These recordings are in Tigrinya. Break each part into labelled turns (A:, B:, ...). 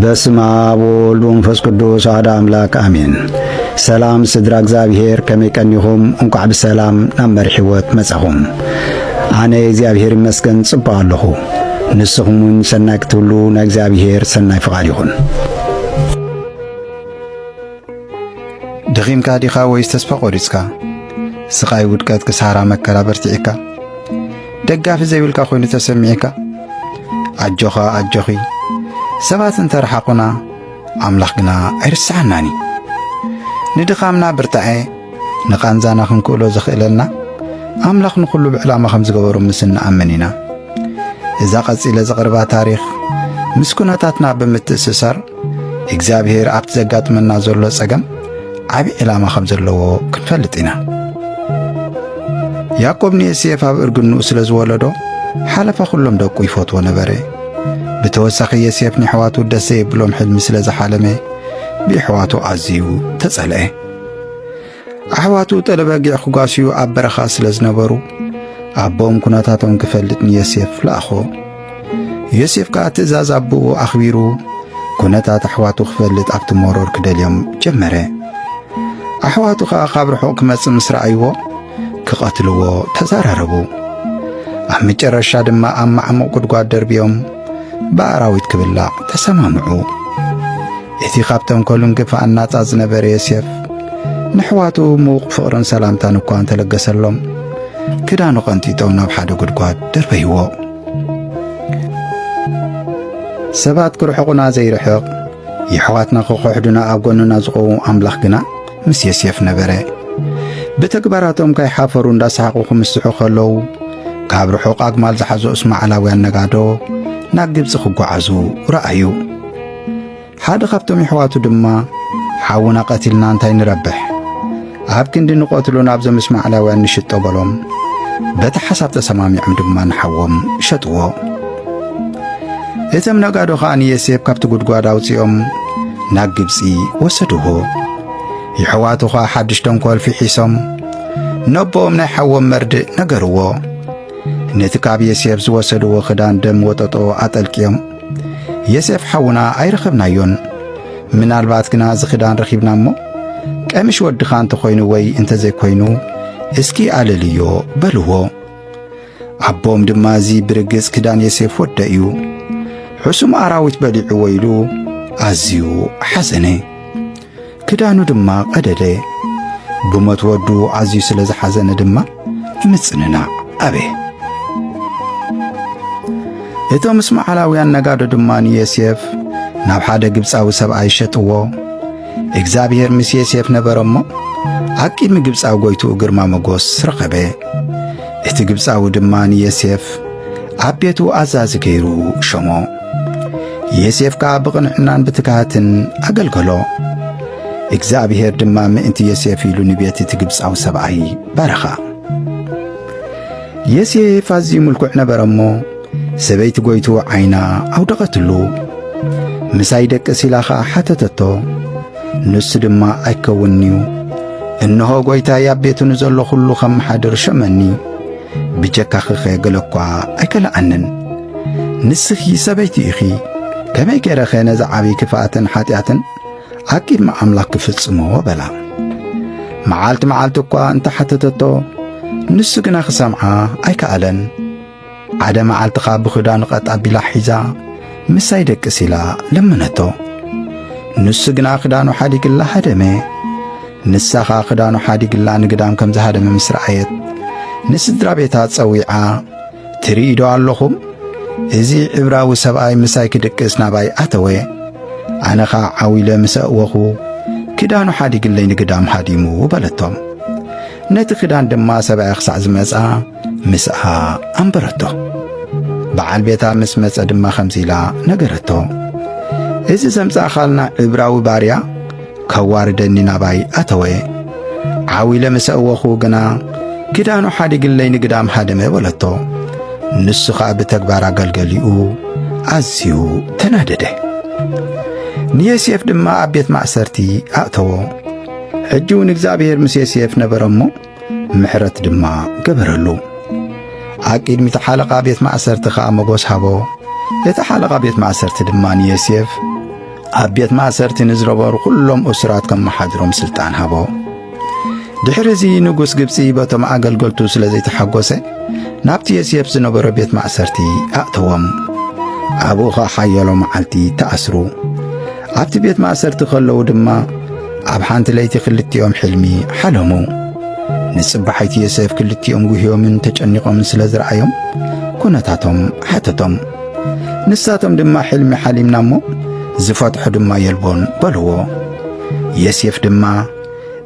A: በስመ አብ ወወልድ ወመንፈስ ቅዱስ አሐዱ አምላክ አሜን። ሰላም ስድራ እግዚአብሔር ከመይቀኒኹም እንኳዕ ብሰላም ናብ መሪሕ ሕይወት መጻኹም። ኣነ እግዚአብሔር ይመስገን ጽቡቕ ኣለኹ። ንስኹምን ሰናይ ክትብሉ ናይ እግዚአብሔር ሰናይ ፍቓድ ይኹን። ድኺምካ ዲኻ ወይስ ተስፋ ቆሪጽካ? ስቓይ ውድቀት ክሳራ መከራ በርቲዕካ? ደጋፊ ዘይብልካ ኮይኑ ተሰሚዕካ? ኣጆኻ ኣጆኺ ሰባት እንተረሓቁና ኣምላኽ ግና ኣይርስዓናኒ። ንድኻምና ብርታዐ ንቓንዛና ክንክእሎ ዝኽእለልና ኣምላኽ ንኹሉ ብዕላማ ከም ዝገበሩ ምስ ንኣምን ኢና። እዛ ቐጺለ ዘቕርባ ታሪኽ ምስ ኩነታትና ብምትእስሳር እግዚኣብሔር ኣብቲ ዘጋጥመና ዘሎ ጸገም ዓብዪ ዕላማ ከም ዘለዎ ክንፈልጥ ኢና። ያዕቆብ ንዮሴፍ ኣብ እርግንኡ ስለ ዝወለዶ ሓለፋ ኹሎም ደቁ ይፈትዎ ነበረ። ብተወሳኺ ዮሴፍ ንሕዋቱ ደሰ የብሎም ሕልሚ ስለ ዝሓለመ ብሕዋቱ ኣዝዩ ተጸልአ። ኣሕዋቱ ጠለበጊዕ ክጓስዩ ኣብ በረኻ ስለ ዝነበሩ ኣቦም ኩነታቶም ክፈልጥ ንዮሴፍ ለኣኾ። ዮሴፍ ከዓ ትእዛዝ ኣቦኡ ኣኽቢሩ ኩነታት ኣሕዋቱ ክፈልጥ ኣብቲ ሞሮር ክደልዮም ጀመረ። ኣሕዋቱ ከዓ ካብ ርሑቕ ክመጽእ ምስ ረኣይዎ ክቐትልዎ ተዘራረቡ። ኣብ መጨረሻ ድማ ኣብ ማዕሙቕ ጉድጓድ ደርቢዮም ብኣራዊት ክብላዕ ተሰማምዑ። እቲ ካብቶም ከሉን ግፍኣን ናጻ ዝነበረ ዮሴፍ ንሕዋቱ ምዉቕ ፍቕርን ሰላምታን እኳ እንተለገሰሎም ክዳኑ ቐንጢጦም ናብ ሓደ ጉድጓድ ደርበይዎ። ሰባት ክርሕቑና ዘይርሕቕ የሕዋትና ክኾሕዱና ኣብ ጐኑና ዝቖሙ ኣምላኽ ግና ምስ ዮሴፍ ነበረ። ብተግባራቶም ካይሓፈሩ እንዳሰሓቑ ክምስሑ ኸለዉ ካብ ርሑቕ ኣግማል ዝሓዙ እስማዓላውያን ነጋዶ ናብ ግብፂ ክጓዓዙ ረኣዩ። ሓደ ካብቶም ኣሕዋቱ ድማ ሓውና ቐቲልና እንታይ ንረብሕ ኣብ ክንዲ ንቖትሉ ናብዞም እስማዓላውያን ንሽጦ በሎም። በቲ ሓሳብ ተሰማሚዖም ድማ ንሓዎም ሸጥዎ። እቶም ነጋዶ ከዓ ንዮሴፍ ካብቲ ጉድጓድ ኣውፂኦም ናብ ግብፂ ወሰድዎ። ይሕዋቱ ኸ ሓድሽ ተንኰል ፊሒሶም ነቦኦም ናይ ሓዎም መርድእ ነገርዎ። ነቲ ካብ ዮሴፍ ዝወሰድዎ ክዳን ደም ወጠጦ ኣጠልቅዮም ዮሴፍ ሓውና ኣይረኸብናዮን፣ ምናልባት ግና እዚ ክዳን ረኺብና እሞ ቀምሽ ወድኻ እንተ ኾይኑ ወይ እንተ ዘይኮይኑ እስኪ ኣለልዮ በልዎ። ኣቦም ድማ እዚ ብርግጽ ክዳን ዮሴፍ ወደ እዩ። ሕሱም ኣራዊት በሊዑ ወይሉ ኣዝዩ ሓዘነ። ክዳኑ ድማ ቀደደ። ብሞት ወዱ ኣዝዩ ስለ ዝሓዘነ ድማ ይምጽንናዕ ኣበ። እቶም እስማዓላውያን ነጋዶ ድማ ንዮሴፍ ናብ ሓደ ግብፃዊ ሰብኣይ ሸጥዎ። እግዚኣብሔር ምስ ዮሴፍ ነበረ እሞ ኣብ ቂድሚ ግብፃዊ ጐይትኡ ግርማ መጎስ ረኸበ። እቲ ግብፃዊ ድማ ንዮሴፍ ኣብ ቤቱ ኣዛዚ ገይሩ ሸሞ። ዮሴፍ ከዓ ብቕንዕናን ብትካህትን ኣገልገሎ። እግዚኣብሔር ድማ ምእንቲ ዮሴፍ ኢሉ ንቤት እቲ ግብፃዊ ሰብኣይ ባረኻ። ዮሴፍ ኣዝዩ ምልኩዕ ነበረ እሞ ሰበይቲ ጐይቱ ዓይና ኣውደቐትሉ። ምሳይ ደቅስ ኢላ ኸዓ ሓተተቶ። ንሱ ድማ ኣይከውንዩ፣ እንሆ ጐይታይ ኣብ ቤቱ ንዘሎ ኹሉ ከም መሓድር ሸመኒ፣ ብጀካኽኸ ገለ እኳ ኣይከለኣንን። ንስኺ ሰበይቲ ኢኺ ከመይ ገይረኸ ነዚ ዓብዪ ክፍኣትን ሓጢኣትን ኣብ ቂድሚ ኣምላኽ ክፍጽሞ በላ። መዓልቲ መዓልቲ እኳ እንተ ሓተተቶ ንሱ ግና ክሰምዓ ኣይከኣለን። ዓደ መዓልቲ ኻ ብኽዳኑ ቐጥ ኣቢላ ሒዛ ምሳይ ደቅስ ኢላ ለመነቶ። ንሱ ግና ክዳኑ ሓዲግላ ሃደመ። ንሳኻ ክዳኑ ሓዲግላ ንግዳም ከም ዝሃደመ ምስ ረኣየት ንስድራ ቤታ ጸዊዓ ትርኢ ዶ ኣለኹም? እዚ ዕብራዊ ሰብኣይ ምሳይ ክድቅስ ናባይ ኣተወ። ኣነኻ ዓዊለ ምስ ኣእወኹ ክዳኑ ሓዲግለይ ንግዳም ሃዲሙ በለቶም። ነቲ ክዳን ድማ ሰብኣይ ክሳዕ ዝመጻ ምስኣ ኣንበረቶ። በዓል ቤታ ምስ መጸ ድማ ኸምዚ ኢላ ነገረቶ፣ እዚ ዘምጻእኻልና ዕብራዊ ባርያ ከዋርደኒ ናባይ ኣተወ። ዓዊለ ምስ ኣእወኹ ግና ክዳኑ ሓዲግለይ ንግዳም ሃደመ በለቶ። ንሱ ኸዓ ብተግባር ኣገልገሊኡ ኣዝዩ ተናደደ። ንዮሴፍ ድማ ኣብ ቤት ማእሰርቲ ኣእተዎ። ሕጂ እውን እግዚኣብሔር ምስ ዮሴፍ ነበረ እሞ ምሕረት ድማ ገበረሉ። ኣብ ቅድሚቲ ሓለቓ ቤት ማእሰርቲ ኸዓ መጎስ ሃቦ። እቲ ሓለቓ ቤት ማእሰርቲ ድማ ንዮሴፍ أبيت مأسرتي نزربر كلهم أسرات كم محضرهم سلطان هبو دحرزي نقص قبسي باتم أقل قلتو سلزي تحقوسي نابتي يسيب زنبر بيت مأسرتي أقتوهم أبوخا حيالو معالتي تأسرو أبتي بيت مأسرتي خلو دما أبحانت ليتي خلتي يوم حلمي حلمو نصبحيتي يسيف كلتي يوم قهيو من تجأنيقو من سلزر عيوم كونتاتهم حتتهم نساتهم دما حلمي حليم نامو زفتح دما يلبون بلوو يسيف دما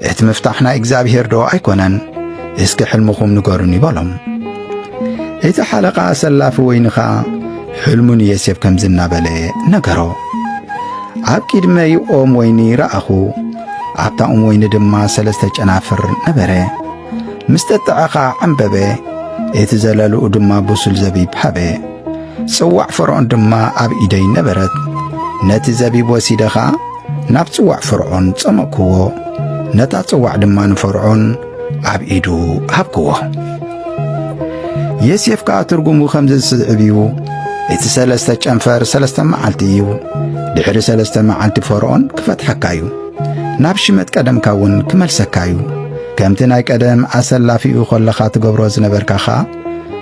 A: ات مفتاحنا اكزابير دو ايكونن اسك حلمكم نقرني بلهم ايت حلقة سلاف وينخا حلمون يسيف كم زنا بلي نقرو عبكيد ما يقوم ويني رأخو عبتا ويني دما سلسة جنافر نبري مستطعقا عنببي ايت زلالو دما بوسل زبيب حبي صوع فرعون دما اب ايدي نبرت نت زبيب وسيدخا ناب صوع فرعون صمكو نتا صوع دما نفرعون اب ايدو هبكوه يسيف كا ترغمو خمس سدعبيو ايت سلسته جنفر سلسته معالتيو دحر سلسته معالتي فرعون كفتحكايو ناب شمت قدم كاون كملسكايو كمتناي قدم اسلافيو خلخا تغبرو زنبركاخا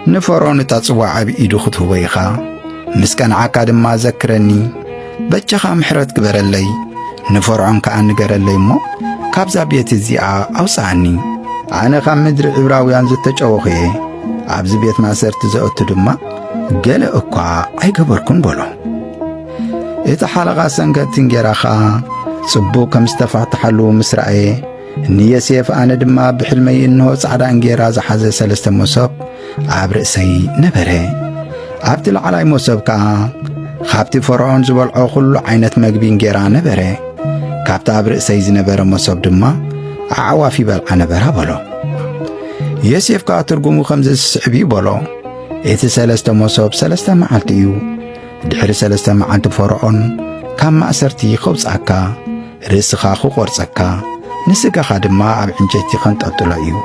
A: نفرعون تصوع اب ايدو خطويخا مسكن عكا دما ذكرني بچخا محرت كبرلي نفرعون كأن قرلي مو كابزا بيت الزيعة أوصعني أنا خام مدر عبراويان زتجوخي عبز بيت مأسرت زأت دما قال أكوا أي قبركن بولو إتا حلقة سنقة تنجراخا صبو كمستفعت حلو مسرعي نية سيف أنا دما بحلمي إنه صعدا انجيرا زحازة سلسة مصاب عبر سي نبري عبد العلاي مصاب كا خابتي فرعون زبالعو كل عينة مقبين جيرا نبري كابتا عبر سيز نبرا مصاب دما عوافي بلع نبرا بلو يسيف كا ترقمو خمسة سعبي بلو ايت سلسة مصاب سلسة معالتيو دحر سلسة معالت فرعون كام مأسرتي خوص عكا رسخا خو قرص عكا نسقا خادما عب عنجيتي خانت أطلعيو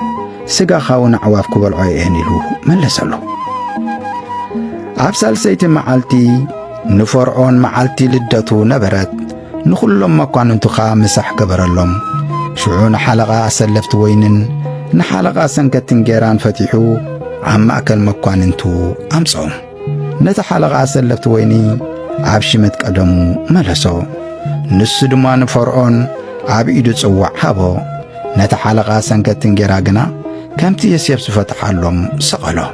A: سقا خاون عواف كبالعو يهنلو من لسلو عب سلسيت معالتي نفرعون معالتي لدتو نبرت نخلهم مكان انتخا مسح قبرلهم شعون حلقة أسلفت وينن نحلقة سنكتن جيران فتحو عم أكل مكان انتو أمسعو نتحلقة أسلفت ويني عب شمت قدمو ملسو نسدما نفرعون عب إيدو تصوع حبو نتحلقة سنكتن جيراغنا كمتي يسيب سفتح لهم سقلو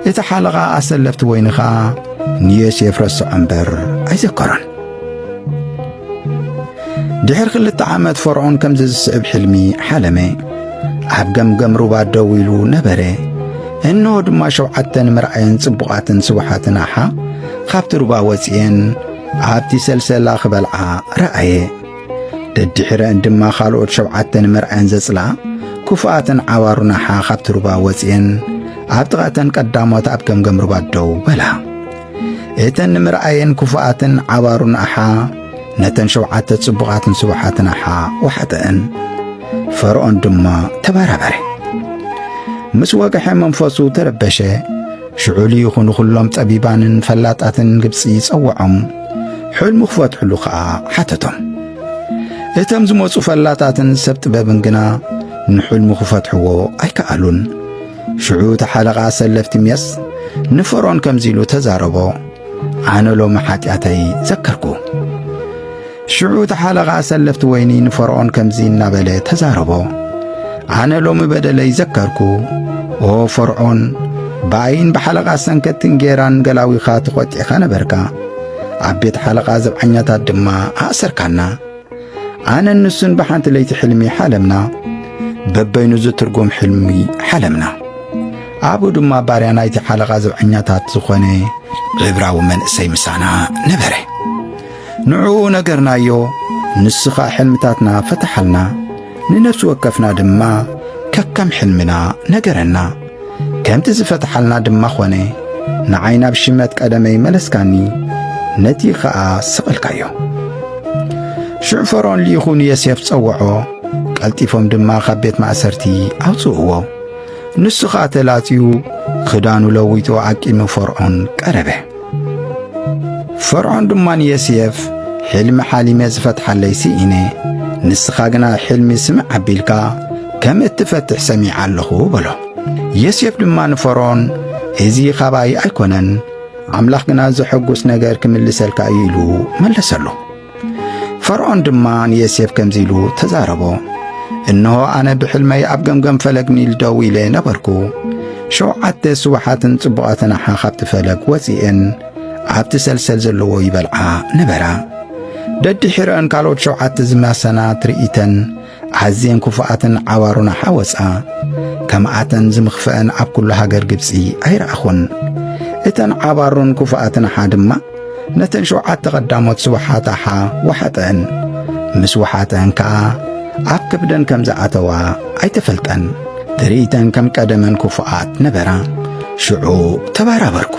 A: يتحلقة أسلفت وينخا نيس يفرسو عنبر أيذكرن دحر خلت عامات فرعون كم زسعب حلمي حلمي عب قمقم رباد دويلو نبري إنه دما شوعتن مرعين صبقاتن سبحاتن أحا خابت ربا وزين عابتي سلسلة خبلعا رأي دحر دما خالوت شوعتن مرعين زسلا كفاتن عوارن أحا خابت ربا وزين عبتغاتن قدامات عب قمقم رباد دو بلا إتن مرأين كفاءة عوار أحا نتن شوعات صبغات سبحات أحا وحتأن فرعون دما تباربري مسواق حمم فصو تربشة شعولي يخون خلهم طبيبان فلاتات قبسي صوعهم حلم مخفات حلوخا حتتهم إتم زموصو فلاتات سبت بابنقنا نحل مخفات حوو أي كألون شعوت حلقة سلفت ميس نفرعون كمزيلو تزاربو أنا لو محاتياتي ذكركو شعوت حلقة سلفت ويني نفرعون كمزين نابلي تزاربو أنا لو مبدلي ذكركو او فرعون باين بحلقة سنكتن جيران قلاوي خاطق واتيخانا بركا عبيت حلقة زبعنياتات دما أسر كانا أنا النسون بحانت ليت حلمي حلمنا ببينو زترقوم حلمي حلمنا أبو دما باريانايتي حلقة زبعنياتات زخوني غبراو من اسي مسانا نبري نعو نقرنايو نسخا حلمتاتنا فتحلنا ننفس وكفنا دما ككم حلمنا نقرنا كم تزفتحلنا دما خواني نعينا بشمت قدمي ملسكاني نتي خاء سقلكايو شعفرون ليخون يسيف تصوعو قلتيفهم دما خبيت مأسرتي أوصوهو نسخا تلاتيو خدانو لويتو عقيم فرعون قربه فرعون دمان يسيف حلم حالمي زفتحلي سئيني نسخاقنا حلمي سمع عبيلكا كم اتفتح سميع اللخو بلو يسيف لما نفرون إزي خباي أيكونن عملاقنا زحقوس نجار كملسلك أيلو ملسلو فرعون دمان يسيف كمزيلو تزاربو إنه أنا بحلمي أبقم فلقني الدويلة نبركو شوعت سوحات صبغاتنا حاخبت فلق وزيئن عبت سلسل زلو يبلعا نبرا دد حيران كالوت شوعت زماسنا ترئيتن عزين كفاءتن عوارنا حوسا كمعتن زمخفأن عب كل هاجر جبسي أي رأخون إتن عبارون كفاءتن حادمة نتن شوعت تقدمت سوحاتها وحتن مسوحاتن كا عب كبدن كم زعتوا أي تفلتن تريتن كم قدمن كفاءات نبرا شعوب تباربركو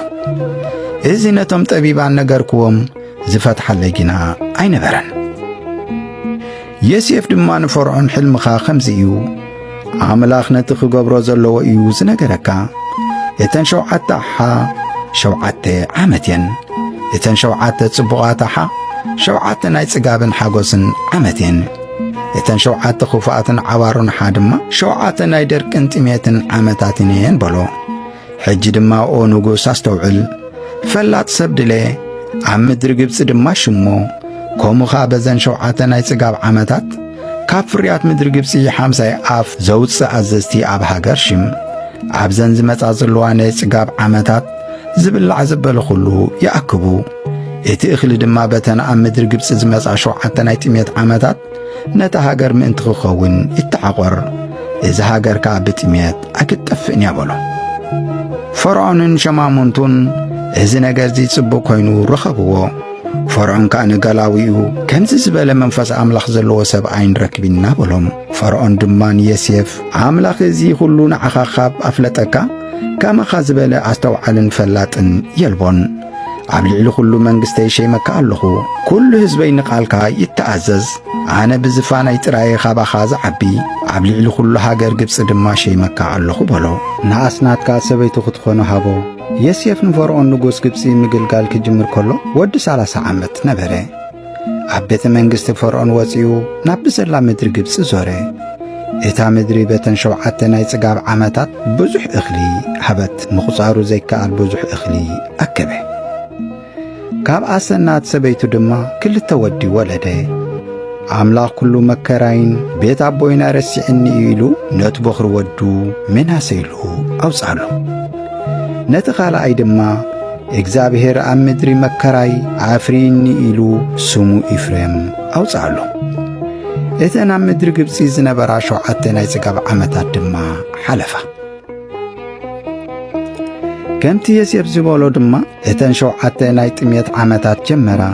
A: إذنتم طبيبان نجركم زفت حلقنا أي نبرن يسيف دمان فرعون حلمخا خمزيو عملاخنا تخقبرو زلو إيو زنقركا يتن شوعتها شوعت عامتين يتن شوعت صبغاتها شوعت نايت سقابن حاقوسن عامتين يتن شوعت خفاءتن عوارن حادما شوعت نايدرك انتميتن عامتاتنين بلو حج دما او نقوس استوعل فلات سبدلي عم درقبس دما شمو كومو خابزن شوعت نايت سقاب عامتات كافريات مدرقبسي حامساي آف زوتس عززتي عب هاقرشم عبزن زمت عزلواني سقاب عامتات زبل عزبال خلو يأكبو إتي إخل دما بتن عم مدرقبس زمت عشوعت نايت ميت عامتات نتا هاقر من تخوخون التعقر إذا هاقر كابت ميت أكد تفني بلو فرعون شمامونتون إذا نجازي تصبو كوينو رخبوه فرعون كان قلاويو كم زبالة منفس عملاق زلو سب عين ركبنا بلهم فرعون دمان يسيف عملاق زي خلون عخاخاب أفلتكا كما خازبالة أستوعلن فلاتن يلبون عبلعلو خلو منقستي شي مكالخو كل هزبين قالكا يتعزز أنا بزفانا يترأي خابا خاز عبي عبلعلو خلو هاقر قبس دما شي مكالخو بلو ناسنات كاسبيتو خدخونو هابو يسيف فرعون نقوس قبسي مقلقال كجمر كله ود 30 عمت نبره عبيت منقست فرعون وزيو نابسلا مدر قبس زوري إتا مدري بتن شوعتنا يتقاب عمتات بزح إخلي حبت مخصارو زيكال بزح إخلي أكبه كاب أسنات سبيتو دما كل تودي ولده عملاق كله مكراين بيت عبوينا رسعني إيلو نتبخر ودو منها سيلو أوصالو نتخال أيدما إجزابهر أم مدري مكراي عفريني إلو سمو إفريم أو صالو إذن أم مدري قبسي زنبرا شوعتنا يسقاب عمتات دما حلفة كمتي يسيب زبولو دما إذن شوعتنا يتميت عمتات جمرا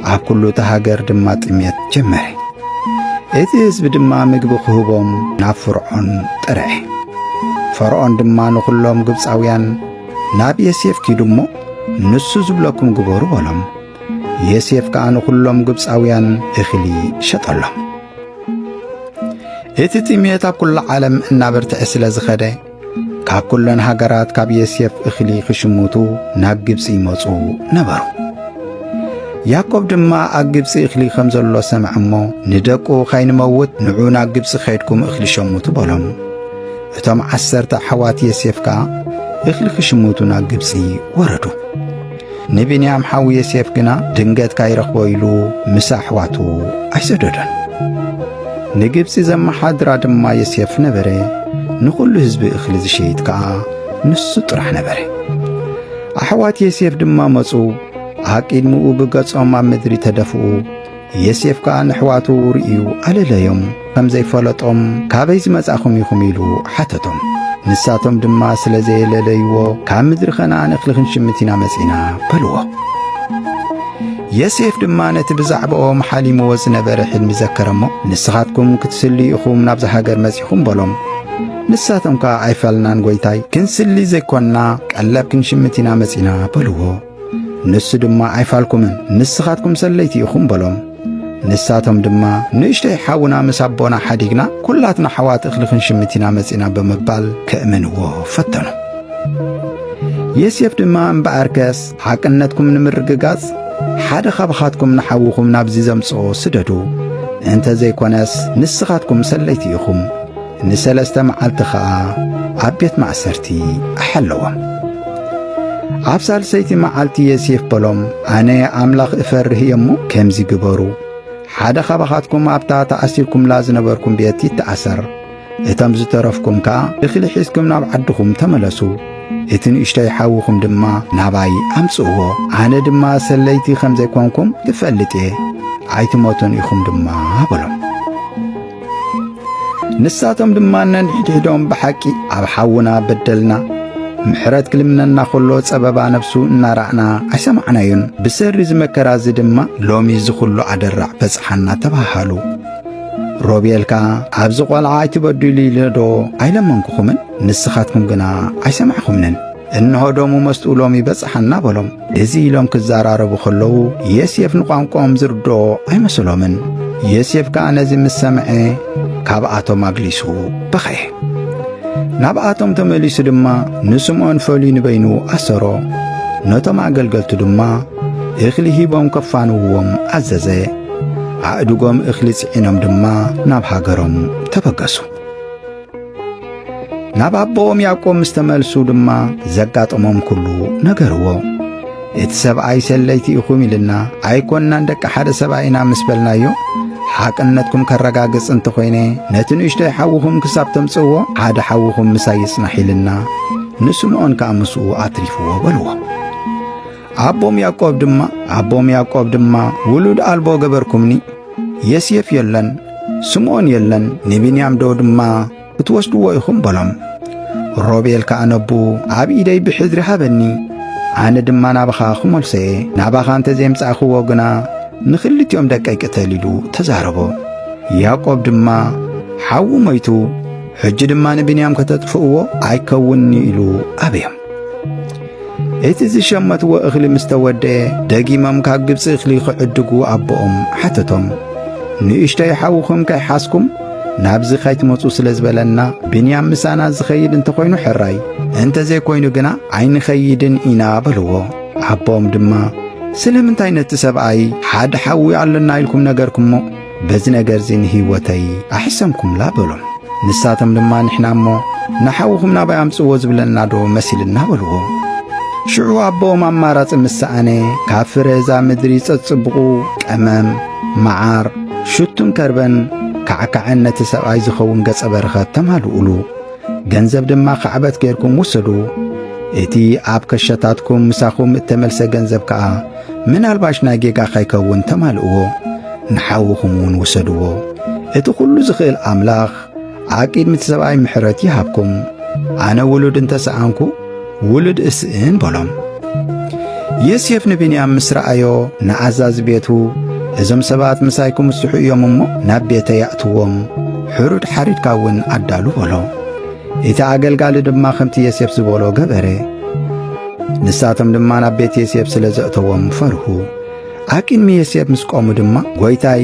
A: عب كلو تهاجر دما تميت جمري إذن بدما مقبخوبهم نافرعون ترعي فرعون دما نخلهم قبس أويان ناب يسيف كيدمو نسو زبلكم قبورو ولم يسيف كانو خلهم قبس أويان إخلي شطلهم إتتميتا كل عالم النابر تأسل زخده كاب كلن هاقرات كاب يسيف إخلي خشموتو ناب قبس إيموتو نبرو ياكوب دما أقبس إخلي خمزة الله سمع أمو ندقو خين موت نعونا قبس خيدكم إخلي شموتو بولم اتم 10 حوات يسيفكا إخلي خشموتنا قبسي وردو نبينيام حاوي يسيفكنا دنقات كايرخبو إلو مسا حواتو أيسدودن نقبسي زم حادرا دما يسيف نبري نقول هزب إخلي زشيتكا نسو طرح نبري أحوات يسيف دما مصو عاقيد مؤو بقص أما مدري تدفؤو يسيف كان حواتو رئيو على اليوم كم زي فلطهم كابيز مساخم يخميلو حتتهم نساتهم دما سلازي لليو كام مدري خنان اخلخن شمتنا مسينا بلوه يسيف دما نتبزعبو محالي موز نبر حلم ذكرمو نسخاتكم كتسلي اخوم نابز هاجر مسيخم بلوم نساتهم كا عيفالنان قويتاي كنسلي زي كونا قلب كن شمتنا مسينا بلوه نسو دما عيفالكم نسخاتكم سليتي اخوم بلوم نساتهم دما نشتي حاونا مسابونا حديقنا كلاتنا حوات اخلخن شمتنا مسينا بمقبال كأمنوه فتنو يسيف دما انبعركس حاكنتكم نمرقاز حدا خبخاتكم نحوكم نابزي زمصو سددو انت زيكونس نسخاتكم سليتيكم نسلسته معلت خا عبيت معسرتي أحلوهم عبسال سيتي معلتي يسيف بلوم أنا أملاخ إفره يمو كمزي قبرو حدا خبخاتكم أبتاتا أسيركم لازن بركم بيتي تأسر إتمز ترفكم كا إخلي حيسكم ناب عدكم تملسو إتن إشتاي حاوكم دما ناباي أمسوه أنا دما سليتي خمزي كونكم تفلتي عيتموتن إخم دما بلوم نساتهم دمانا نحدهم بحكي أبحاونا بدلنا محرات كلمنا خلو سببا نفسو نارعنا عسمعنا ين بسر زمكراز دما لومي زخلو عدرع فسحنا تباهالو روبيالكا أبزقوا العايت بدولي لدو أيلا منكوخمن نسخاتكم قنا عسمعكمنن إنه دومو مسؤولومي بسحنا بلوم إزي لوم كزاراربو خلو يسيف نقامكم زردو أي مسلومن يسيف كان زي مسمعي كابعاتهم أجلسوا بخيه نابعاتهم تمليس دما نسمعون فولي نبينو أسرو نتم عقلقلت دما إخلي هيبهم كفانوهم عززي عقدوهم إخلي سعينهم دما نابحاقرهم تبقسوا نابعبهم يعقوم مستملسوا دما زقات أمهم كله نقروا اتسبعي سليتي إخومي لنا عيكونا ندك حد سبعينا مسبلنا يو حقنتكم كرغاغص انت خوينه نتن اشتي حوهم كساب تمصو عاد حوهم مسايس نحيلنا نسمعون كامسو اتريفو بلو عبوم يعقوب دما ولود البو غبركمني يسيف يلن سمعون يلن نبينيام دو دما بتوسدو يخم بلم روبيل كانبو عبيدي بحذر هبني انا دما نابخا خملسي نابخا انت زيمصاخو وغنا نخلت يوم دقاي قتليدو تزاربو يعقوب دما حاو ميتو حج دما نبينيام كتطفؤو ايكوني يلو ابيم ايتزي شمت واخلي مستوده دقيمم كاغبص اخلي خعدغو ابوم حتتم نيشتي حاوكم كاي حاسكم نابزي خيت موصو سلازبلنا بنيام مسانا زخيد انت خوينو حراي انت زي كوينو غنا عين خيدن اينا بلو ابوم دما سلمنت አይነት ሰብአይ حد حوي علنا ይልኩም ነገርኩሞ በዚ ነገር ዚን ህይወተይ አሕሰምኩም ላ በሎም ንሳተም ድማ ንሕናሞ ንሐውኹም ናባይ አምጽዎ ዝብለና ዶ መሲልና በልዎ ሽዑ አቦም አማራጽ ምሳአኔ ካፍረዛ ምድሪ ጸጽብቁ ቀመም መዓር ሽቱን ከርበን ከዓዓነት ሰብአይ ዝኸውን ገጸ በረኸት ተማልኡሉ ገንዘብ ድማ ከዓበት ገርኩም ወሰዱ እቲ አብ ከሸታትኩም ምሳኹም እተመልሰ ገንዘብ ከአ من الباشنا جيغا خايكون تمالؤو نحاوخمون وسدوو اتو كل زخيل أملاخ عاقيد متسبعي محرتي هابكم أنا ولد انتسعانكو ولد اسئن بولم يسيف نبينيام مسرعيو نعزاز بيتو ازم سبات مسايكم السحو يوممو نبيت يأتوهم حرود حريد كاون عدالو بولو إتا عقل قال دما خمتي يسيف سبولو قبري نساتم دما نبيت يسيب سلازقتهم فرهو አቂን ሚየስየብ ምስቆሙ ድማ ጎይታይ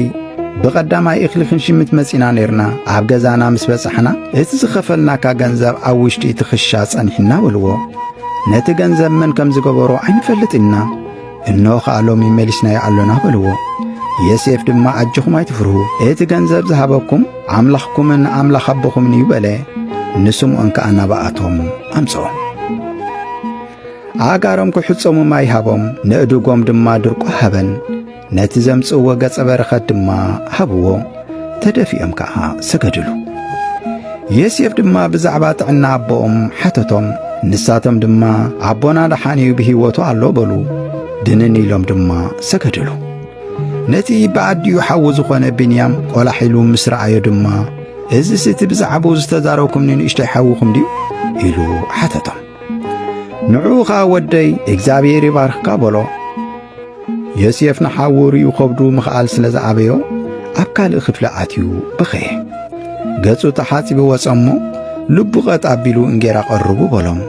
A: በቀዳማይ እኽልኽን ሽምት መጺና ነርና ኣብ ገዛና ምስ በጽሕና እቲ ዝኸፈልናካ ገንዘብ ኣብ ውሽጢ ትኽሻ ጸኒሕና በልዎ ነቲ ገንዘብ መን ከም ዝገበሮ ኣይንፈልጥና እነሆ ኸኣሎም ይመሊስናዮ ኣሎና በልዎ የሴፍ ድማ ኣጅኹም ኣይትፍርሁ እቲ ገንዘብ ዝሃበኩም ኣምላኽኩምን ኣምላኽ ኣቦኹምን እዩ በለ ንስምዖን ከኣ ናብኣቶም ኣምጽኦ አጋሮም ኩሕጾሙ ማይሃቦም ንእድጎም ድማ ድርቆ ሃበን ነቲ ዘምጽዎ ገጸ በረኸት ድማ ሃብዎ ተደፊኦም ከኣ ሰገድሉ የሴፍ ድማ ብዛዕባ ጥዕና ኣቦኦም ሓተቶም ንሳቶም ድማ ኣቦና ደሓንዩ ብሂወቱ ኣሎ በሉ ድንን ኢሎም ድማ ሰገድሉ ነቲ ብዓድዩ ሓዊ ዝኾነ ብንያም ቆላሒሉ ምስ ረኣዮ ድማ እዚ ስቲ ብዛዕባ ዝተዛረብኩምኒ ንእሽተይ ሓዊኹም ድዩ ኢሉ ሓተቶም ንዑኻ ወደይ እግዚአብሔር ይባርኽካ በሎ ዮሴፍ ንሓውሩ ይኸብዱ ምኽኣል ስለ ዝዓበዮ ኣብ ካልእ ክፍሊ ኣትዩ በኸየ ገጹ ተሓፂቡ ወጸሞ ልቡ ቐጥ ኣቢሉ እንጌራ ቐርቡ በሎም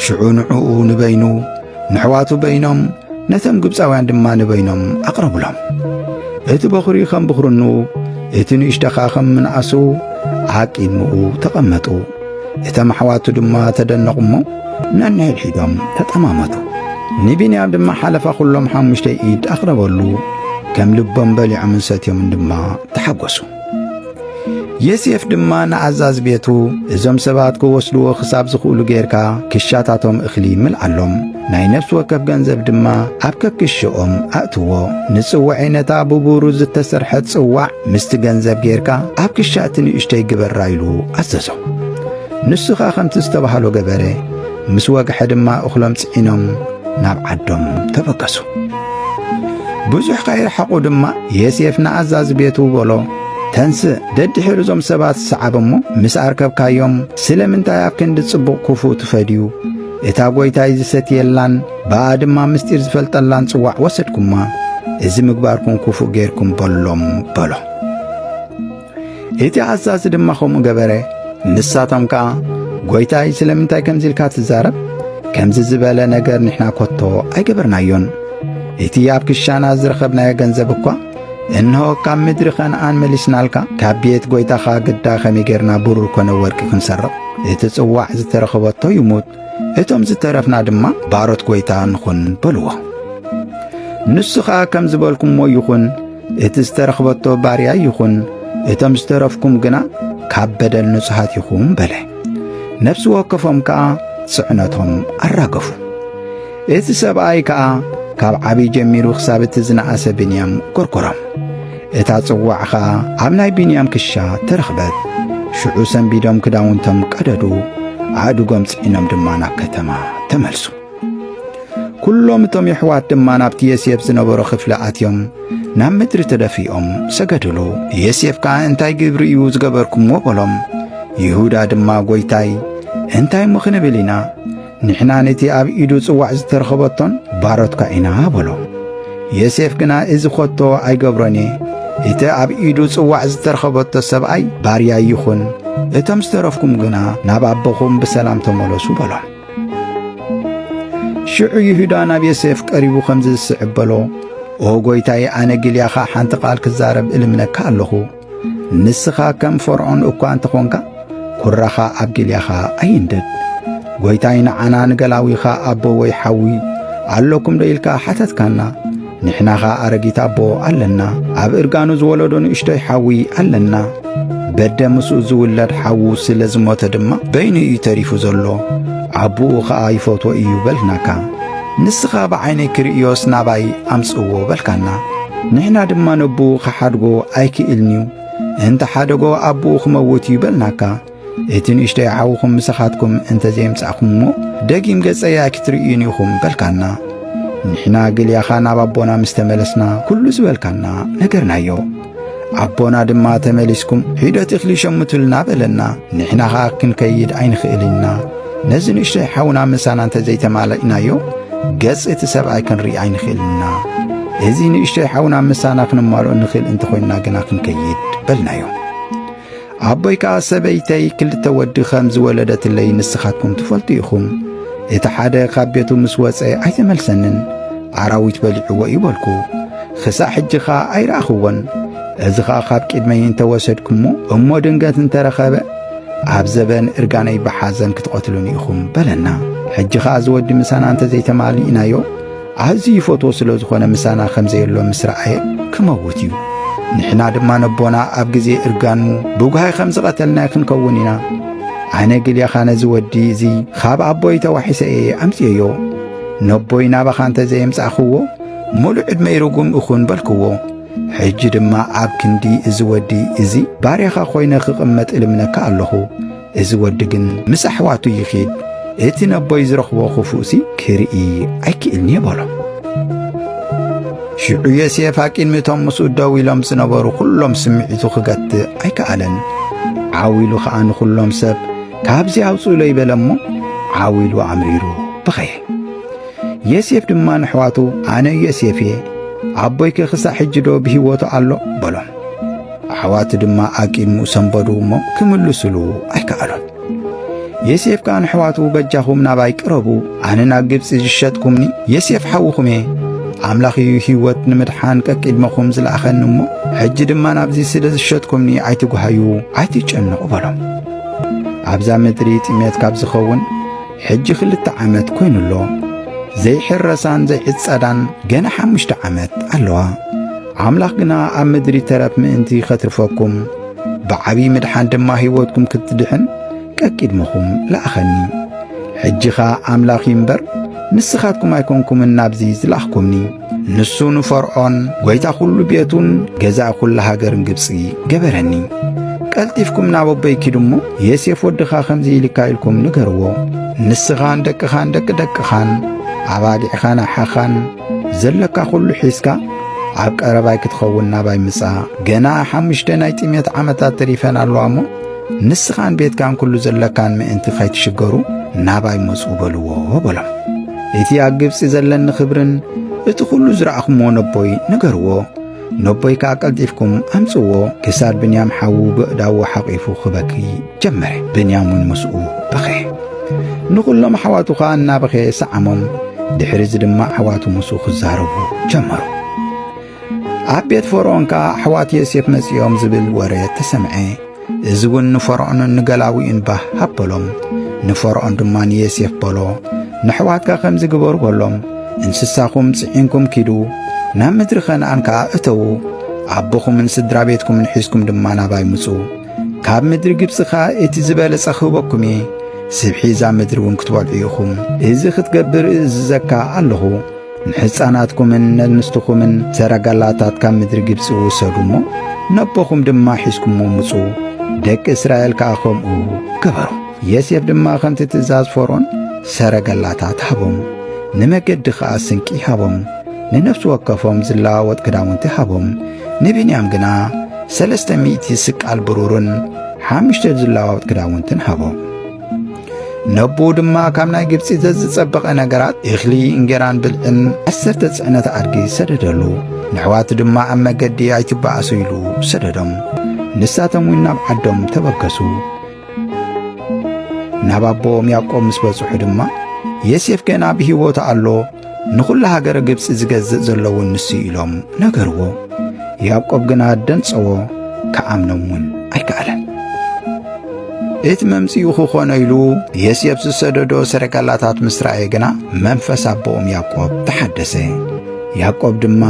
A: ሽዑ ንዕኡ ንበይኑ ንሕዋቱ በይኖም ነቶም ግብፃውያን ድማ ንበይኖም ኣቕረብሎም እቲ በኽሪ ከም ብኽርኑ እቲ ንእሽተኻ ከም ምንኣሱ ዓቂድምኡ ተቐመጡ እቶም ኣሕዋቱ ድማ ተደነቑሞ ነንሕድሒዶም ተጠማመቱ ንቢንያም ድማ ሓለፋ ኩሎም 5 ኢድ ኣቕረበሉ ከም ልቦም በሊዖም ሰትዮም ድማ ተሓጐሱ። ዮሴፍ ድማ ንኣዛዝ ቤቱ እዞም ሰባት ክወስድዎ ክሳብ ዝኽእሉ ጌርካ ክሻታቶም እኽሊ ምልዓሎም፣ ናይ ነፍሲ ወከፍ ገንዘብ ድማ ኣብ ከክሽኦም ኣእትዎ፣ ንጽዋዕ ነታ ብቡሩ ዝተሰርሐት ጽዋዕ ምስቲ ገንዘብ ጌርካ ኣብ ክሻእቲ ንእሽተይ ግበራ ኢሉ ኣዘዞ። ንሱኻ ከምቲ ዝተባሃሎ ገበረ። ምስ ወግሐ ድማ እኽሎም ጽዒኖም ናብ ዓዶም ተበገሱ። ብዙሕ ከይረሓቑ ድማ ዮሴፍ ንኣዛዝ ቤቱ በሎ፣ ተንስእ ደድሕር እዞም ሰባት ሰዓብ እሞ ምስ ኣርከብካዮም ስለምንታይ ኣብ ክንዲ ጽቡቕ ክፉእ ትፈድዩ? እታ ጐይታይ ዝሰትየላን ብኣ ድማ ምስጢር ዝፈልጠላን ጽዋዕ ወሰድኩማ፣ እዚ ምግባርኩም ክፉእ ጌርኩም በሎም በሎ። እቲ ኣዛዚ ድማ ከምኡ ገበረ። ንሳቶም ከዓ ጐይታይ ስለምንታይ ከምዚ ኢልካ ትዛረብ? ከምዚ ዝበለ ነገር ንሕና ኮቶ ኣይገበርናዮን። እቲ ኣብ ክሻና ዝረኸብናዮ ገንዘብ እኳ እንሆ ካብ ምድሪ ኸነኣን መሊስናልካ፣ ካብ ቤት ጐይታኻ ግዳ ከመይ ጌርና ብሩር ኮነ ወርቂ ክንሰርቕ? እቲ ጽዋዕ ዝተረኸበቶ ይሙት፣ እቶም ዝተረፍና ድማ ባሮት ጐይታ ንኹን በልዎ። ንሱ ኸዓ ከም ዝበልኩምሞ ይኹን፣ እቲ ዝተረኽበቶ ባርያ ይኹን፣ እቶም ዝተረፍኩም ግና ካብ በደል ንጹሓት ይኹም በለ። ነፍሲ ወከፎም ከዓ ጽዕነቶም ኣራገፉ። እቲ ሰብኣይ ከዓ ካብ ዓብይ ጀሚሩ ክሳብ እቲ ዝነኣሰ ብንያም ጐርጐሮም። እታ ጽዋዕ ከዓ ኣብ ናይ ብንያም ክሻ ተረኽበት። ሽዑ ሰንቢዶም ክዳውንቶም ቀደዱ፣ ኣእዱጎም ጽዒኖም ድማ ናብ ከተማ ተመልሱ። ኩሎም እቶም የሕዋት ድማ ናብቲ ዮሴፍ ዝነበሮ ክፍሊ ኣትዮም ናብ ምድሪ ተደፊኦም ሰገድሉ። ዮሴፍ ከዓ እንታይ ግብሪ እዩ ዝገበርኩምዎ በሎም። ይሁዳ ድማ ጐይታይ እንታይ እሞ ክንብል ኢና? ንሕና ነቲ ኣብ ኢዱ ጽዋዕ ዝተረኸበቶን ባሮትካ ኢና በሎ። ዮሴፍ ግና እዚ ኾቶ ኣይገብሮን እየ፣ እቲ ኣብ ኢዱ ጽዋዕ ዝተረኸበቶ ሰብኣይ ባርያ ይኹን፣ እቶም ዝተረፍኩም ግና ናብ ኣቦኹም ብሰላም ተመለሱ በሎም። ሽዑ ይሁዳ ናብ ዮሴፍ ቀሪቡ ከምዚ ዝስዕብ በሎ፣ ኦ ጐይታይ ኣነ ግልያኻ ሓንቲ ቓል ክዛረብ እልምነካ ኣለኹ። ንስኻ ከም ፈርዖን እኳ እንተኾንካ ኩራኻ ኣብ ግልያኻ ኣይንደድ። ጐይታይ ንዓና ንገላዊኻ ኣቦ ወይ ሓዊ ኣለኩም ዶ ኢልካ ሓተትካና። ንሕናኻ ኣረጊት ኣቦ ኣለና፣ ኣብ እርጋኑ ዝወለዶ ንእሽቶይ ሓዊ ኣለና። በደ ምስኡ ዝውለድ ሓዉ ስለ ዝሞተ ድማ በይኑ እዩ ተሪፉ ዘሎ፣ ኣቦኡ ኸዓ ይፈትዎ እዩ በልናካ። ንስኻ ብዓይነይ ክርእዮስ ናባይ ኣምጽእዎ በልካና። ንሕና ድማ ነቦኡ ኸሓድጎ ኣይክእልንዩ፣ እንተ ሓደጎ ኣቦኡ ክመውት እዩ በልናካ። እቲ ንእሽተይ ሓዊኹም ምሳኻትኩም እንተ ዘይምጻእኹምሞ ደጊም ገጸይ ኣይክትርእዩን ኢኹም በልካና። ንሕና ግልያኻ ናብ ኣቦና ምስ ተመለስና ኩሉ ዝበልካና ነገርናዮ። ኣቦና ድማ ተመሊስኩም ሒደት እኽሊ ሸምቱልና በለና። ንሕናኻ ክንከይድ ኣይንኽእልና። ነዚ ንእሽተይ ሓውና ምሳና እንተ ዘይተማለእናዮ ገጽ እቲ ሰብኣይ ክንርኢ ኣይንኽእልና። እዚ ንእሽተይ ሓውና ምሳና ክንማልኦ ንኽእል እንተ ኾይንና ግና ክንከይድ በልናዮ። ኣቦይ ከዓ ሰበይተይ 2 ወዲ ከም ዝወለደትለይ ንስኻትኩም ትፈልጡ ኢኹም። እቲ ሓደ ካብ ቤቱ ምስ ወፀ ኣይተመልሰንን፣ ኣራዊት በሊዕዎ ይበልኩ፣ ክሳብ ሕጂኻ ኣይረኣኽዎን። እዚ ኸዓ ካብ ቅድመይ እንተወሰድኩሞ እሞ ድንገት እንተረኸበ ኣብ ዘበን እርጋነይ ብሓዘን ክትቐትሉን ኢኹም በለና። ሕጂ ኸዓ ዝወዲ ምሳና እንተ ዘይተማሊእናዮ ኣዝዩ ይፈትዎ ስለ ዝኾነ ምሳና ከምዘየሎ ምስ ረኣየ ክመውት እዩ። ንሕና ድማ ነቦና ኣብ ጊዜ እርጋኑ ብጓሃይ ከም ዝቐተልናይ ክንከውን ኢና። ኣነ ግልያኻ ነዚ ወዲ እዙ ካብ ኣቦይ ተዋሒሰ እየ ኣምጽዮ። ነቦይ ናባኻ እንተ ዘየምጻእኽዎ ሙሉእ ዕድመይ ርጉም እኹን በልክዎ። ሕጂ ድማ ኣብ ክንዲ እዚ ወዲ እዙ ባርያኻ ኾይነ ክቕመጥ እልምነካ ኣለኹ። እዚ ወዲ ግን ምስ ኣሕዋቱ ይኺድ፣ እቲ ነቦይ ዝረኽቦ ክፉእሲ ክርኢ ኣይክእልኒ በሎ። ሽዑ ዮሴፍ ኣቂድሚቶም ምስኡ ደው ኢሎም ዝነበሩ ኩሎም ስምዒቱ ክገትእ ኣይከኣለን። ዓዊሉ ኸዓ ንኹሎም ሰብ ካብዚ ኣውፅኡሎ ይበለ እሞ ዓዊሉ ኣምሪሩ በኸየ። ዮሴፍ ድማ ንሕዋቱ ኣነ ዮሴፍ እየ፣ ኣቦይከ ክሳብ ሕጂ ዶ ብሂወቱ ኣሎ በሎም። ኣሕዋቱ ድማ ኣቂድሙ ሰንበዱ እሞ ክምልስሉ ኣይከኣሎን። ዮሴፍ ከዓ ንሕዋቱ በጃኹም ናባይ ቅረቡ፣ ኣነ ናብ ግብፂ ዝሸጥኩምኒ ዮሴፍ ሓዊኹም እየ። ኣምላኽ እዩ ህይወት ንምድሓን ቀቂድመኹም ዝለኣኸኒ እሞ ሕጂ ድማ ናብዚ ስለ ዝሸጥኩምኒ ኣይትጓሃዩ ኣይትጨነቑ በሎም። ኣብዛ ምድሪ ጥሜት ካብ ዝኸውን ሕጂ 2 ዓመት ኮይኑሎ። ዘይሕረሳን ዘይዕጸዳን ገና 5 ዓመት ኣለዋ። ኣምላኽ ግና ኣብ ምድሪ ተረፍ ምእንቲ ኸትርፈኩም ብዓቢ ምድሓን ድማ ሕይወትኩም ክትድሕን ቀቂድምኹም ለኣኸኒ። ሕጂኻ ኣምላኽ እምበር ንስኻትኩም ኣይኮንኩምን ናብዚ ዝለኣኽኩምኒ። ንሱ ንፈርዖን ጐይታ ኹሉ ቤቱን ገዛእ ኹሉ ሃገርን ግብፂ ገበረኒ። ቀልጢፍኩም ናብ ኣቦይ ኪዱ እሞ ዮሴፍ ወድኻ ከምዚ ኢልካ ኢልኩም ንገርዎ፣ ንስኻን ደቅኻን ደቂ ደቅኻን ኣባጊዕኻን ኣሓኻን ዘለካ ኹሉ ሒዝካ ኣብ ቀረባይ ክትኸውን ናባይ ምጻእ። ገና 5 ናይ ጥሜት ዓመታት ተሪፈን ኣለዋ እሞ ንስኻን ቤትካን ኩሉ ዘለካን ምእንቲ ኸይትሽገሩ ናባይ መጹ በልዎ በሎም። እቲ ኣብ ግብፂ ዘለኒ ኽብርን እቲ ኹሉ ዝረኣኹምዎ ነቦይ ንገርዎ። ነቦይ ከዓ ቀልጢፍኩም ኣምጽዎ። ክሳድ ብንያም ሓዉ ብእዳዎ ሓቒፉ ኽበኪ ጀመረ። ብንያምን ምስኡ በኸየ። ንኹሎም ኣሕዋቱ ኸዓ እናበኸየ ሰዓሞም። ድሕሪዚ ድማ ኣሕዋቱ ምስኡ ክዛረቡ ጀመሩ። ኣብ ቤት ፈርዖን ከዓ ኣሕዋት ዮሴፍ መጺኦም ዝብል ወረ ተሰምዐ። እዚ እውን ንፈርዖን ንገላዊእን ባህ ሃበሎም። ንፈርዖን ድማ ንዮሴፍ በሎ፣ ንኣሕዋትካ ከምዚ ግበሩ በሎም። እንስሳኹም ጽዒንኩም ኪዱ ናብ ምድሪ ከነዓን ከዓ እተዉ። ኣቦኹምን ስድራ ቤትኩምን ሒዝኩም ድማ ናባይ ምጹ። ካብ ምድሪ ግብፂ ከዓ እቲ ዝበለጸ ክህበኩም እየ። ስብሒዛ ምድሪ እውን ክትበልዑ ኢኹም። እዚ ክትገብር እዝዘካ ኣለኹ። ንሕፃናትኩምን ነንስትኹምን ሰረጋላታት ካብ ምድሪ ግብፂ ውሰዱ እሞ ነቦኹም ድማ ሒዝኩሞ ምጹ። ደቂ እስራኤል ከዓ ከምኡ ገበሩ። ዮሴፍ ድማ ከምቲ ትእዛዝ ፈርዖን ሰረጋላታት ሃቦም። ንመገዲ ከዓ ስንቂ ሃቦም። ንነፍሲ ወከፎም ዝለዋወጥ ክዳውንቲ ሃቦም። ንብንያም ግና 300 ስቃል ብሩርን 5 ዝለዋወጥ ክዳውንትን ሃቦም። ነቦ ድማ ካብ ናይ ግብፂ ዘዝጸበቐ ነገራት እኽሊ እንጌራን ብልዕን 10 ጽዕነት ኣድጊ ሰደደሉ። ንኣሕዋቱ ድማ ኣብ መገዲ ኣይትበኣሱ ኢሉ ሰደዶም። ንሳቶም እውን ናብ ዓዶም ተበገሱ። ናብ ኣቦኦም ያዕቆብ ምስ በጽሑ ድማ ዮሴፍ ገና ብሕይወቱ ኣሎ፣ ንኹሉ ሃገረ ግብፂ ዝገዝእ ዘለውን ንሱ ኢሎም ነገርዎ። ያዕቆብ ግና ደንጸዎ፣ ከኣምኖም እውን ኣይከኣለን። እቲ መምጺኡ ክኾነ ኢሉ ዮሴፍ ዝሰደዶ ሰረጋላታት ምስ ረአየ ግና መንፈስ ኣቦኦም ያዕቆብ ተሓደሰ። ያዕቆብ ድማ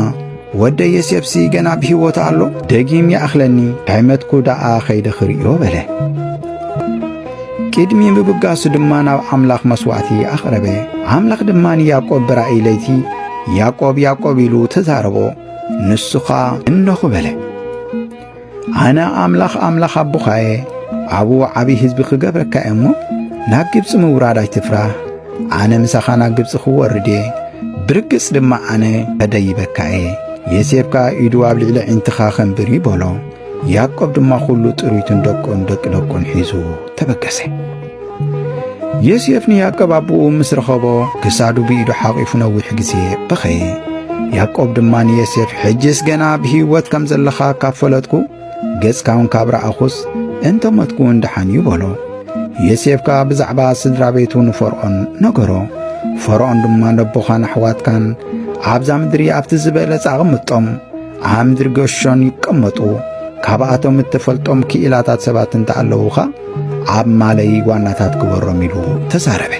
A: ወደ ዮሴፍሲ ገና ብሕይወቱ ኣሎ፣ ደጊም ይኣኽለኒ ካይመትኩ ደኣ ኸይደ ክርእዮ በለ። ቅድሚ ምብጋሱ ድማ ናብ ኣምላኽ መስዋዕቲ ኣቕረበ። ኣምላኽ ድማ ንያዕቆብ ብራእይ ለይቲ ያዕቆብ ያዕቆብ ኢሉ ተዛረቦ። ንሱኻ እነኹ በለ። ኣነ ኣምላኽ ኣቦኻየ፣ ኣብኡ ዓብዪ ሕዝቢ ክገብረካ እሞ ናብ ግብፂ ምውራድ ኣይትፍራህ። ኣነ ምሳኻ ናብ ግብፂ ክወርድ እየ፣ ብርግጽ ድማ ኣነ ከደይበካ እየ። ዮሴፍ ከዓ ኢዱ ኣብ ልዕሊ ዒንትኻ ኸንብር በሎ። ያዕቆብ ድማ ኹሉ ጥሩይቱን ደቁን ደቂ ደቁን ሒዙ ተበገሰ። ዮሴፍ ንያዕቆብ ኣቦኡ ምስ ረኸቦ ክሳዱ ብኢዱ ሓቒፉ ነዊሕ ጊዜ በኸየ። ያዕቆብ ድማ ንዮሴፍ ሕጅስ ገና ብሕይወት ከም ዘለኻ ካብ ፈለጥኩ ገጽካ እውን ካብ ረኣኹስ እንተመትኩ እንደሓን እዩ በሎ። ዮሴፍ ከዓ ብዛዕባ ስድራ ቤቱ ንፈርዖን ነገሮ። ፈርዖን ድማ ነቦኻን ኣሕዋትካን ኣብዛ ምድሪ ኣብቲ ዝበለጸ ኣቕምጦም ኣብ ምድሪ ገሾን ይቀመጡ። ካብኣቶም እትፈልጦም ክኢላታት ሰባት እንተኣለዉኻ ኣብ ማለይ ዋናታት ግበሮም ኢሉ ተዛረበ።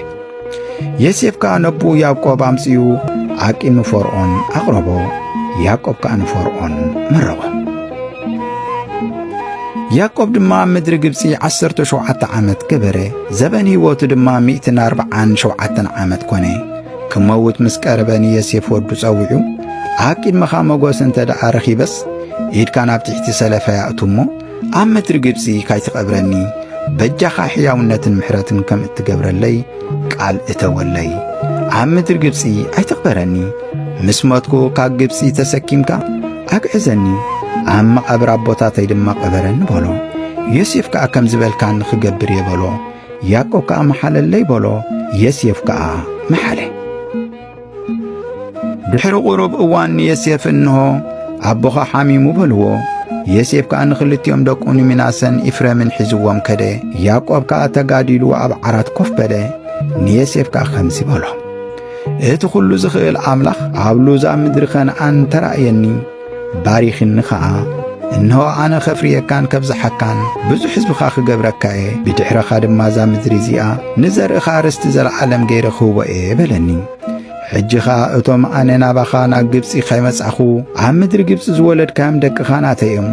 A: ዮሴፍ ከዓ ነቦ ያዕቆብ ኣምጺኡ ኣቂም ንፈርዖን ኣቕረቦ። ያዕቆብ ከዓ ንፈርዖን መረቖ። ያዕቆብ ድማ ኣብ ምድሪ ግብፂ 17 ዓመት ገበረ። ዘበን ሕይወቱ ድማ 147 ዓመት ኮነ። ክመውት ምስ ቀረበ ንዮሴፍ ወዱ ጸዊዑ ኣብ ቅድመኻ መጎስ እንተ ደኣ ረኺበስ ኢድካ ናብ ትሕቲ ሰለፈ ያእቱ እሞ ኣብ ምድሪ ግብፂ ካይትቐብረኒ በጃኻ ሕያውነትን ምሕረትን ከም እትገብረለይ ቃል እተወለይ። ኣብ ምድሪ ግብፂ ኣይትቕበረኒ። ምስ ሞትኩ ካብ ግብፂ ተሰኪምካ ኣግዕዘኒ፣ ኣብ መቓብር ኣቦታተይ ድማ ቀበረኒ በሎ። ዮሴፍ ከዓ ከም ዝበልካ ንኽገብር የበሎ። ያዕቆብ ከዓ መሓለለይ በሎ። ዮሴፍ ከዓ መሓለ። ድሕሪ ቁሩብ እዋን ዮሴፍ እንሆ ኣቦኻ ሓሚሙ በልዎ። ዮሴፍ ከዓ ንኽልቲኦም ደቁ ሚናሰን ኢፍሬምን ሒዝዎም ከደ። ያዕቆብ ከዓ ተጋዲሉ ኣብ ዓራት ኮፍ በለ። ንዮሴፍ ከዓ ከምዚ በሎ፣ እቲ ኹሉ ዝኽእል ኣምላኽ ኣብ ሎዛ ምድሪ ከነዓን ተራእየኒ ባሪኽኒ ከዓ እንሆ ኣነ ኸፍርየካን ከብዛሓካን ብዙሕ ሕዝብኻ ክገብረካ እየ። ብድሕረኻ ድማ እዛ ምድሪ እዚኣ ንዘርእኻ ርስቲ ዘለዓለም ገይረ ክህቦ እየ በለኒ። ሕጂኻ እቶም ኣነ ናባኻ ናብ ግብፂ ከይመጻኹ ኣብ ምድሪ ግብፂ ዝወለድካዮም ደቅኻ ናተዮም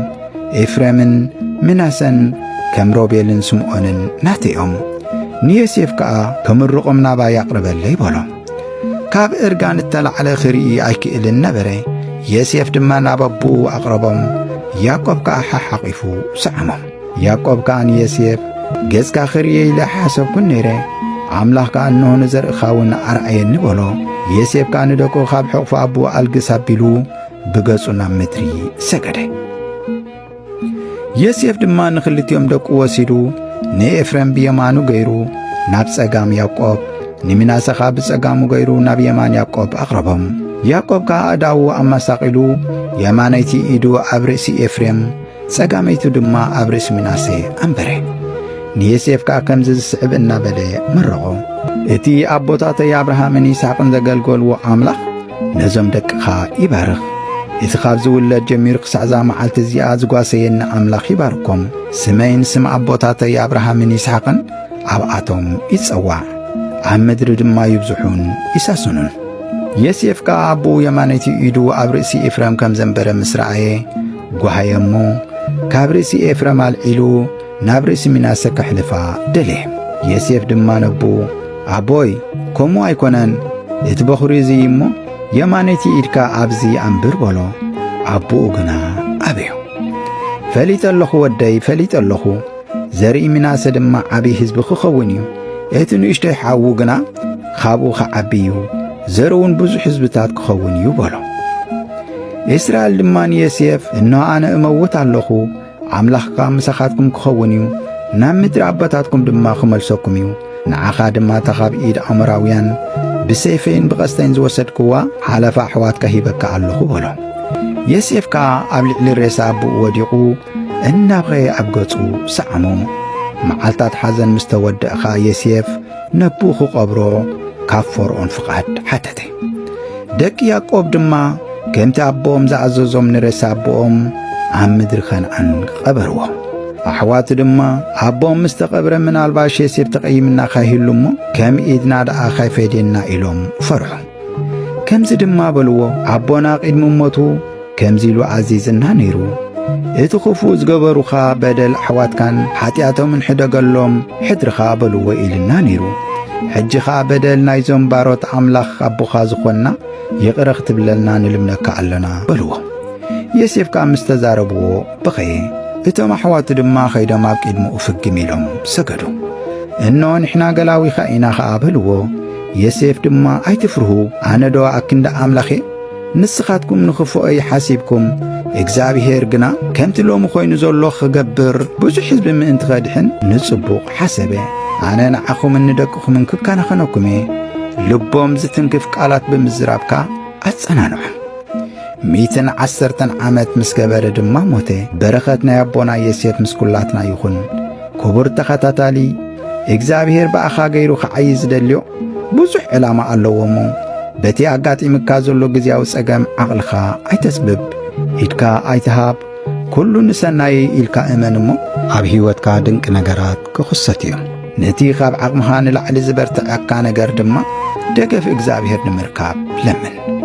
A: ኤፍሬምን ምናሰን ከም ሮቤልን ስምዖንን ናተዮም ንዮሴፍ ከዓ ከምርቆም ናባ ያቕርበለይ በሎ ካብ እርጋን እተላዕለ ክርኢ ኣይክእልን ነበረ ዮሴፍ ድማ ናብ ኣቦኡ ኣቕረቦም ያዕቆብ ከዓ ሓሓቂፉ ሰዓሞም ያዕቆብ ከዓ ንዮሴፍ ገጽካ ክርእየ ኢለ ሓሰብኩን ነይረ ኣምላኽ ከዓ እንሆ ንዘርእኻ እውን ኣርአየኒ በሎ ዮሴፍ ከዓ ንደቁ ካብ ሕቑፉ ኣቦኡ ኣልግስ ኣቢሉ ብገጹ ናብ ምድሪ ሰገደ ዮሴፍ ድማ ንኽልቲኦም ደቁ ወሲዱ ንኤፍሬም ብየማኑ ገይሩ ናብ ጸጋም ያዕቆብ ንምናሰ ከዓ ብጸጋሙ ገይሩ ናብ የማን ያዕቆብ ኣቕረቦም ያዕቆብ ከዓ ኣእዳዉ ኣማሳቒሉ የማነይቲ ኢዱ ኣብ ርእሲ ኤፍሬም ጸጋመይቱ ድማ ኣብ ርእሲ ምናሴ ኣንበረ ንዮሴፍ ከዓ ከምዚ ዝስዕብ እናበለ መረቖ እቲ ኣቦታተይ ኣብርሃምን ይስሐቅን ዘገልገልዎ ኣምላኽ ነዞም ደቅኻ ይባርኽ እቲ ካብ ዝውለድ ጀሚሩ ክሳዕ ዛ መዓልቲ እዚኣ ዝጓሰየኒ ኣምላኽ ይባርኮም ስመይን ስም ኣቦታተይ ኣብርሃምን ይስሐቅን ኣብኣቶም ይጸዋዕ ኣብ ምድሪ ድማ ይብዝሑን ይሳስኑን ዮሴፍ ከዓ ኣቦኡ የማነይቲ ኢዱ ኣብ ርእሲ ኤፍሬም ከም ዘንበረ ምስ ረአየ ጓሃየ እሞ ካብ ርእሲ ኤፍሬም ኣልዒሉ ናብ ርእሲ ምናሰ ከሕልፋ ደልየ ዮሴፍ ድማ ነቦኡ ኣቦይ ከምኡ ኣይኮነን እቲ በኹሪ እዙይ እሞ የማነይቲ ኢድካ ኣብዚ ኣንብር በሎ ኣቦኡ ግና ኣበዮ ፈሊጥ ኣለኹ ወደይ ፈሊጥ ኣለኹ ዘርኢ ምናሰ ድማ ዓብዪ ህዝቢ ክኸውን እዩ እቲ ንእሽተይ ሓዉ ግና ካብኡ ኸዓቢ እዩ ዘርኡን ብዙሕ ህዝብታት ክኸውን እዩ በሎ እስራኤል ድማ ንዮሴፍ እነሆ ኣነ እመውት ኣለኹ ኣምላኽካ ምሳኻትኩም ክኸውን እዩ ናብ ምድሪ ኣባታትኩም ድማ ክመልሰኩም እዩ ንዓኻ ድማ ተኻብ ኢድ ኣሞራውያን ብሰይፈይን ብቐስተይን ዝወሰድክዋ ሓለፋ ኣሕዋትካ ሂበካ ኣለኹ በሎ ዮሴፍ ከዓ ኣብ ልዕሊ ሬሳ ኣቦኡ ወዲቑ እናብኸየ ኣብ ገጹ ሰዓሞ መዓልታት ሓዘን ምስ ተወድእኻ ዮሴፍ ነቦኡ ክቐብሮ ካብ ፈርዖን ፍቓድ ሓተተ ደቂ ያዕቆብ ድማ ከምቲ ኣቦኦም ዝኣዘዞም ንሬሳ ኣቦኦም ኣብ ምድሪ ከነዓን ቀበርዎ ኣሕዋቱ ድማ ኣቦኦም ምስ ተቐብረ ምናልባሽ ዮሴፍ ተቐይምና ካይህሉ እሞ ከም ኢድና ደኣ ካይፈድየና ኢሎም ፈርሑ ከምዚ ድማ በልዎ ኣቦና ቒድሚ ሞቱ ከምዚ ኢሉ ዓዚዝና ነይሩ እቲ ክፉእ ዝገበሩኻ በደል ኣሕዋትካን ሓጢኣቶምን ሕደገሎም ሕድርኻ በልዎ ኢልና ነይሩ ሕጂ ኸዓ በደል ናይዞም ባሮት ኣምላኽ ኣቦኻ ዝኾንና ይቕረ ክትብለልና ንልምነካ ኣለና በልዎ ዮሴፍ ከዓ ምስ ተዛረብዎ በኸየ እቶም ኣሕዋቱ ድማ ኸይዶም ኣብ ቂድሚኡ ፍግም ኢሎም ሰገዱ እነሆ ንሕና ገላዊኻ ኢና ኸዓ በልዎ ዮሴፍ ድማ ኣይትፍርሁ ኣነ ዶ ኣክንዳ ኣምላኽ ንስኻትኩም ንኽፍኦይ ሓሲብኩም እግዚኣብሔር ግና ከምቲ ሎሚ ኾይኑ ዘሎ ክገብር ብዙሕ ህዝቢ ምእንቲ ኸድሕን ንጽቡቕ ሓሰበ ኣነ ንዓኹምን ንደቅኹምን ክከናኸነኩም እየ ልቦም ዝትንክፍ ቃላት ብምዝራብካ ኣጸናንዖም 110 ዓመት ምስ ገበረ ድማ ሞተ በረኸት ናይ ኣቦና ዮሴፍ ምስ ኩላትና ይኹን ክቡር ተኸታታሊ እግዚኣብሔር በኣኻ ገይሩ ኸዓይ ዝደልዮ ብዙሕ ዕላማ ኣለዎ እሞ በቲ ኣጋጢምካ ዘሎ ግዜያዊ ጸገም ዓቕልኻ ኣይተስብብ ኢድካ ኣይትሃብ ኩሉ ንሰናይ ኢልካ እመን እሞ ኣብ ሕይወትካ ድንቂ ነገራት ክኽሰት እዮም ነቲ ካብ ዓቕምኻ ንላዕሊ ዝበርትዐካ ነገር ድማ ደገፍ እግዚኣብሔር ንምርካብ ለምን